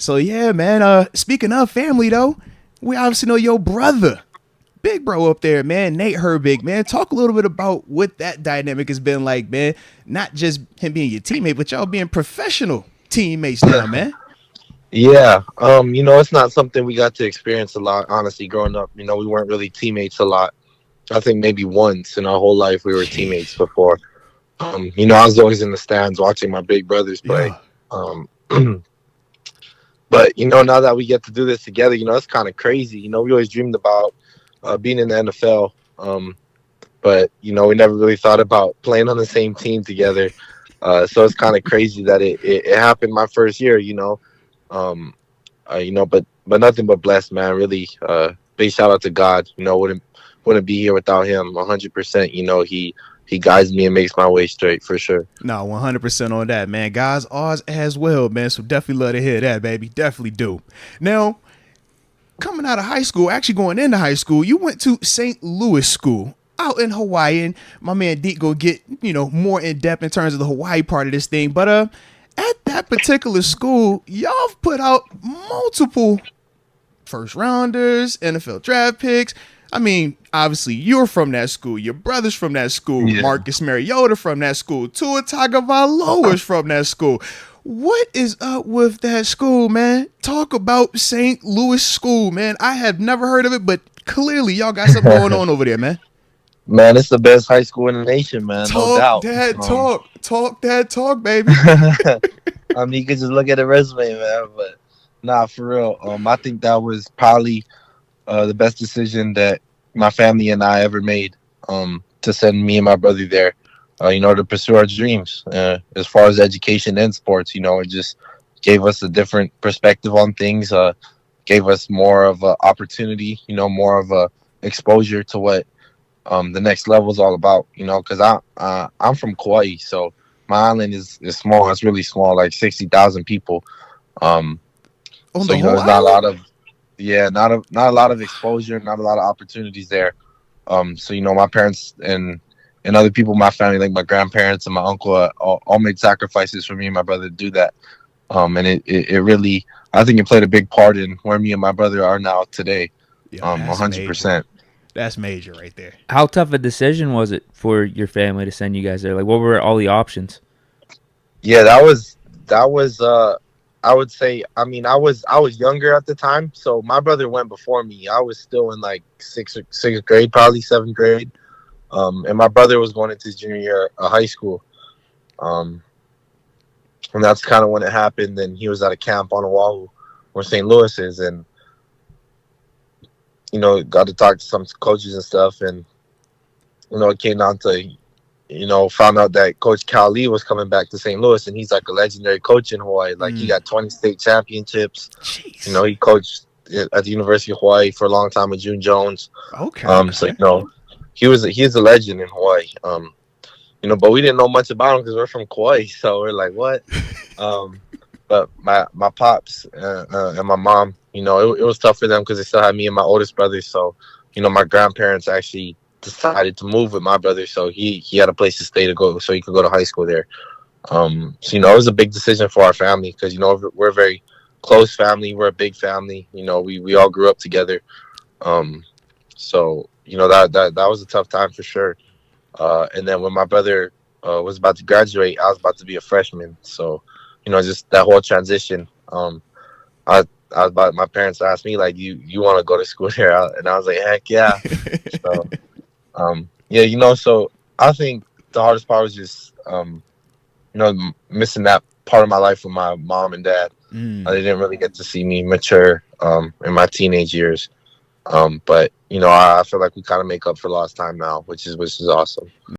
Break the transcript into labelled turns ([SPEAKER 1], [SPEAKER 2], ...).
[SPEAKER 1] So yeah, man. Speaking of family though, we obviously know your brother, big bro up there, man, Nate Herbig, man. Talk a little bit about what that dynamic has been like, man. Not just him being your teammate, but y'all being professional teammates now, man.
[SPEAKER 2] Yeah, it's not something we got to experience a lot, honestly, growing up. We weren't really teammates a lot. I think maybe once in our whole life we were teammates
[SPEAKER 1] Sheesh.
[SPEAKER 2] before. I was always in the stands watching my big brothers play.
[SPEAKER 1] Yeah.
[SPEAKER 2] Um, but now that we get to do this together, it's kind of crazy. We always dreamed about being in the NFL. But we never really thought about playing on the same team together. So it's kind of crazy that it happened my first year. Um, but nothing but blessed, man. Really, big shout out to God. Wouldn't be here without him. 100%. He guides me and makes my way straight for sure.
[SPEAKER 1] No, 100% on that, man. Guys, ours as well, man. So definitely love to hear that, baby. Definitely do. Now, coming out of high school, actually going into high school, you went to St. Louis School out in Hawaii. And my man Deke go get, more in depth in terms of the Hawaii part of this thing. But at that particular school, y'all put out multiple first rounders, NFL draft picks. I mean, obviously, you're from that school. Your brother's from that school.
[SPEAKER 2] Yeah.
[SPEAKER 1] Marcus Mariota from that school. Tua Tagovailoa's from that school. What is up with that school, man? Talk about St. Louis School, man. I have never heard of it, but clearly y'all got something going on over there, man.
[SPEAKER 2] Man, it's the best high school in the nation, man, no
[SPEAKER 1] Talk
[SPEAKER 2] doubt.
[SPEAKER 1] that talk. Talk that talk, baby.
[SPEAKER 2] You could just look at the resume, man. But nah, for real. I think that was probably the best decision that my family and I ever made. To send me and my brother there. To pursue our dreams. As far as education and sports, it just gave us a different perspective on things. Gave us more of a opportunity. More of a exposure to what the next level is all about. Because I'm from Kauai, so my island is small. It's really small, like 60,000 people. Um,
[SPEAKER 1] On
[SPEAKER 2] so
[SPEAKER 1] the whole
[SPEAKER 2] there's not a
[SPEAKER 1] island?
[SPEAKER 2] lot of not a lot of exposure, not a lot of opportunities there. So my parents and other people in my family, like my grandparents and my uncle, all made sacrifices for me and my brother to do that. And it really, I think it played a big part in where me and my brother are now today.
[SPEAKER 1] Yo, that's major.
[SPEAKER 2] 100%.
[SPEAKER 1] That's major right there.
[SPEAKER 3] How tough a decision was it for your family to send you guys there? Like, what were all the options?
[SPEAKER 2] Yeah, that was. I would say. I mean, I was younger at the time, so my brother went before me. I was still in like sixth grade, probably seventh grade. And my brother was going into his junior year of high school. Um, and that's kind of when it happened. And he was at a camp on Oahu, where St. Louis is, and got to talk to some coaches and stuff, and it came down to found out that Coach Cal Lee was coming back to St. Louis, and he's like a legendary coach in Hawaii. Like he got 20 state championships.
[SPEAKER 1] Jeez.
[SPEAKER 2] He coached at the University of Hawaii for a long time with June Jones.
[SPEAKER 1] Okay.
[SPEAKER 2] So
[SPEAKER 1] Okay.
[SPEAKER 2] he's a legend in Hawaii. But we didn't know much about him because we're from Kauai, so we're like, what? Um, but my pops and my mom, it was tough for them because they still had me and my oldest brother. So, my grandparents actually decided to move with my brother, so he had a place to stay to go, so he could go to high school there. So it was a big decision for our family because we're a very close family. We're a big family. We all grew up together. So that was a tough time for sure. And then when my brother was about to graduate, I was about to be a freshman. So just that whole transition. I I was about, my parents asked me like, you want to go to school there? And I was like, heck yeah. So yeah, so I think the hardest part was just missing that part of my life with my mom and dad. They didn't really get to see me mature in my teenage years. But I feel like we kind of make up for lost time now, which is awesome.